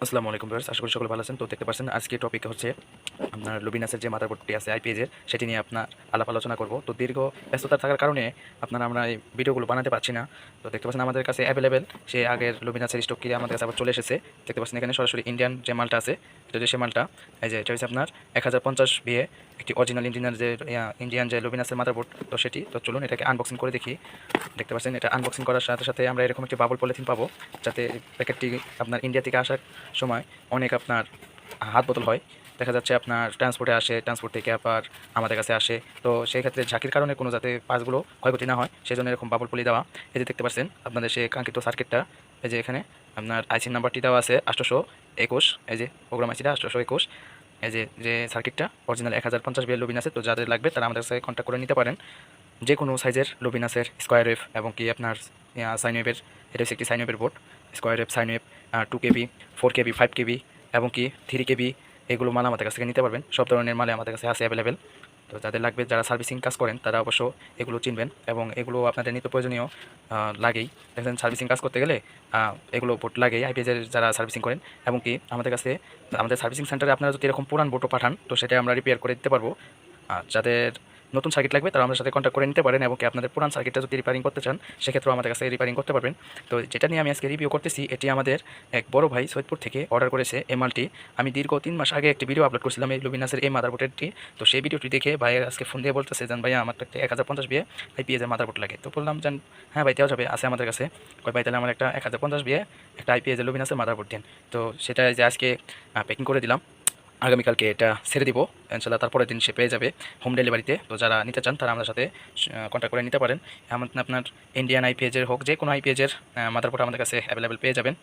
আসসালামু আলাইকুম ভিউয়ার্স, আশা করি সকলে ভালো আছেন। তো দেখতে পাচ্ছেন আজকে টপিক হচ্ছে আপনার লুমিনাসের যে মাদারবোর্ডটি আছে আইপিএস সেটি নিয়ে আপনার আলাপ আলোচনা করব। তো দীর্ঘ ব্যস্ততা থাকার কারণে আমরা এই ভিডিওগুলো বানাতে পারছি না। তো দেখতে পাচ্ছেন আমাদের কাছে অ্যাভেলেবেল সেই আগের লুমিনাসের স্টক কি আমাদের কাছে আবার চলে এসেছে। দেখতে পাচ্ছেন এখানে সরাসরি ইন্ডিয়ান যে মালটা আছে, এটা যে সে মালটা, এই যে এটা হচ্ছে আপনার 1050 বিএ একটি অরিজিনাল ইন্ডিয়ান যে লুমিনাসের মাদারবোর্ড। তো সেটি তো চলুন এটাকে আনবক্সিং করে দেখি। দেখতে পাচ্ছেন এটা আনবক্সিং করার সাথে সাথে আমরা এরকম একটি বাবল পলিথিন পাবো, যাতে প্যাকেটটি আপনার ইন্ডিয়া থেকে আসার সময় অনেক আপনার হাত বদল হয়। দেখা যাচ্ছে আপনার ট্রান্সপোর্টে আসে, ট্রান্সপোর্ট থেকে আবার আমাদের কাছে আসে। তো সেই ক্ষেত্রে ঝাঁকির কারণে কোনো যাতে পার্টসগুলো ক্ষয়ক্ষতি না হয় সেজন্য এরকম বাবল পলি দেওয়া। এই যে দেখতে পাচ্ছেন আপনাদের সেই কাঙ্ক্ষিত সার্কিটটা, এই যে এখানে আপনার আইসি নাম্বারটি দেওয়া আছে 821, এই যে প্রোগ্রাম আইসিটা 821। এই যে যে সার্কিটটা অরিজিনাল 1050 বিএল লুবিন আছে। তো যাদের লাগবে তারা আমাদের সাথে কন্ট্যাক্ট করে নিতে পারেন। যে কোনো সাইজের লুবিনাসের স্কোয়ার ওয়েভ এবং কি আপনার সাইন ওয়েভের, এটা হচ্ছে একটি সাইন ওয়েভের board. Square wave, sine wave, 2 কেবি, 4 কেবি, 5 কেবি এবং কি 3 কেবি, এগুলো মাল আমাদের কাছ থেকে নিতে পারবেন। সব ধরনের মালে আমাদের কাছে আছে অ্যাভেলেবেল। তো যাদের লাগবে, যারা সার্ভিসিং কাজ করেন তারা অবশ্য এগুলো চিনবেন এবং এগুলো আপনাদের নিত্য প্রয়োজনীয় লাগেই। দেখেন সার্ভিসিং কাজ করতে গেলে এগুলো বোর্ড লাগেই আইপিএসের যারা সার্ভিসিং করেন। এবং কি আমাদের কাছে, আমাদের সার্ভিসিং সেন্টারে আপনারা যদি এরকম পুরান বোর্ডও পাঠান তো সেটা আমরা রিপেয়ার করে দিতে পারবো। যাদের নতুন সার্কিট লাগবে তারা আমাদের সাথে কন্ট্যাক্ট করে নিতে পারেন এবং কি আপনাদের পুরান সার্কিটটা যদি রিপেয়ারিং করতে চান সেক্ষেত্রেও আমাদের কাছে রিপেয়ারিং করতে পারবেন। তো যেটা নিয়ে আমি আজকে রিভিউ করতেছি, এটি আমাদের এক বড় ভাই সৈয়দপুর থেকে অর্ডার করেছে এই মালটি। আমি দীর্ঘ 3 মাস আগে একটি ভিডিও আপলোড করেছিলাম এই লুমিনাসের এই মাদারবোর্ডেরটি। তো সেই ভিডিওটি দেখে ভাই আজকে ফোন দিয়ে বলতেছে যে ভাইয়া আমার একটা 1050 বিয়ে আইপিএসের মাদারবোর্ড লাগে। তো বললাম যে হ্যাঁ ভাই, দেওয়া যাবে, আছে আমাদের কাছে। কয় ভাই তাহলে আমার একটা 1050 বিয়ে একটা আইপিএসের লুমিনাসের মাদারবোর্ড দিন। তো সেটা যে আজকে প্যাকিং করে দিলাম, আগামীকালকে এটা ছেড়ে দিব ইনশাল্লাহ। তারপরের দিন সে পেয়ে যাবে হোম ডেলিভারিতে। তো যারা নিতে চান তারা আমাদের সাথে কন্ট্যাক্ট করে নিতে পারেন। এমন আপনার ইন্ডিয়ান আইপিএজের হোক, যে কোনো আইপিএজের মাদারবোর্ড আমাদের কাছে অ্যাভেলেবেল পেয়ে যাবেন।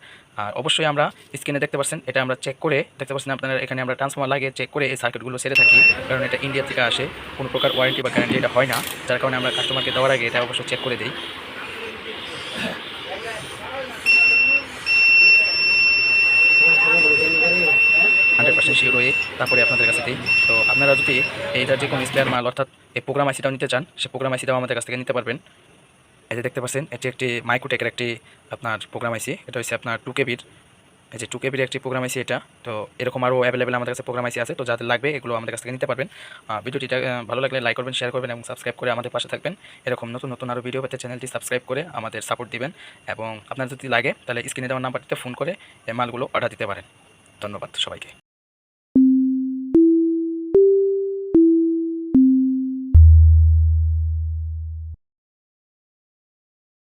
আর অবশ্যই আমরা স্ক্রিনে দেখতে পাচ্ছেন, এটা আমরা চেক করে দেখতে পাচ্ছেন আপনারা, এখানে আমরা ট্রান্সফর্মার লাগিয়ে চেক করে এই সার্কিটগুলো ছেড়ে থাকি, কারণ এটা ইন্ডিয়া থেকে আসে, কোনো প্রকার ওয়ারেন্টি বা গ্যারান্টি এটা হয় না। যার কারণে আমরা কাস্টমারকে দেওয়ার আগে এটা অবশ্যই চেক করে দিই। 100% শিওর হয়ে তারপরে আপনাদের কাছে দিই। তো আপনারা যদি এইটার যে কোনো স্পেয়ার মাল অর্থাৎ এই প্রোগ্রাম আইসিটাও নিতে চান, সে প্রোগ্রাম আইসিটাও আমাদের কাছ থেকে নিতে পারবেন। এই যে দেখতে পাচ্ছেন এটি একটি মাইক্রোটেকের একটি আপনার প্রোগ্রাম আইসি। এটা হচ্ছে আপনার 2 কেবির, এই যে 2 কেবির একটি প্রোগ্রাম আইসি এটা। তো এরকম আরও অ্যাভেলেবেল আমাদের কাছে প্রোগ্রাম আইসি আছে। তো যাদের লাগবে এগুলো আমাদের কাছ থেকে নিতে পারবেন। ভিডিওটিটা ভালো লাগলে লাইক করবেন, শেয়ার করবেন এবং সাবস্ক্রাইব করে আমাদের পাশে থাকবেন। এরকম নতুন নতুন আরও ভিডিও পেতে চ্যানেলটি সাবস্ক্রাইব করে আমাদের সাপোর্ট দিবেন। এবং আপনার যদি লাগে তাহলে স্ক্রিনে দেওয়ার নাম্বারটিতে ফোন করে এই মালগুলো অর্ডার দিতে পারেন। ধন্যবাদ সবাইকে।